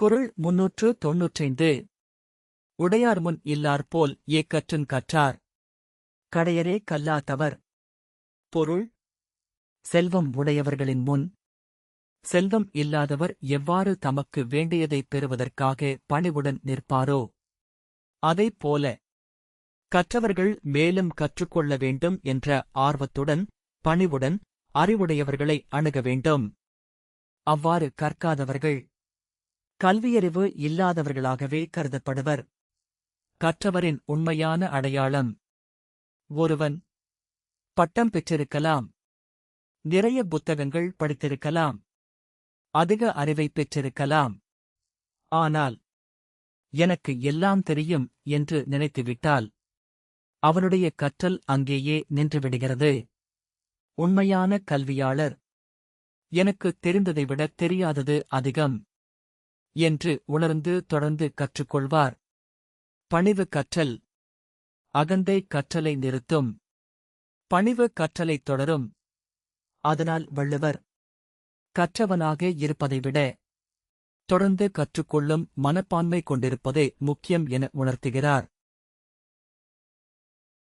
குறள் 395. உடையார் முன் இல்லார்போல் ஏக்கற்றுங் கற்றார். கடையரே கல்லாதவர். பொருள்: செல்வம் உடையவர்களின் முன் செல்வம் இல்லாதவர் எவ்வாறு தமக்கு வேண்டியதைப் பெறுவதற்காக பணிவுடன் நிற்பாரோ அதைப் போல கற்றவர்கள் மேலும் கற்றுக்கொள்ள வேண்டும் என்ற ஆர்வத்துடன் பணிவுடன் அறிவுடையவர்களை அணுக வேண்டும். அவ்வாறு கற்காதவர்கள் கல்வியறிவு இல்லாதவர்களாகவே கருதப்படுவர். கற்றவரின் உண்மையான அடையாளம்: ஒருவன் பட்டம் பெற்றிருக்கலாம், நிறைய புத்தகங்கள் படித்திருக்கலாம், அதிக அறிவைப் பெற்றிருக்கலாம். ஆனால் எனக்கு எல்லாம் தெரியும் என்று நினைத்துவிட்டால் அவனுடைய கற்றல் அங்கேயே நின்றுவிடுகிறது. உண்மையான கல்வியாளர் எனக்குத் தெரிந்ததைவிட தெரியாதது அதிகம் என்று உணர்ந்து தொடர்ந்து கற்றுக்கொள்வார். பணிவு கற்றல் அகந்தை கற்றலை நிறுத்தும். பணிவு கற்றலைத் தொடரும். அதனால் வள்ளுவர், கற்றவனாக இருப்பதைவிட தொடர்ந்து கற்றுக்கொள்ளும் மனப்பான்மை கொண்டிருப்பதே முக்கியம் என உணர்த்துகிறார்.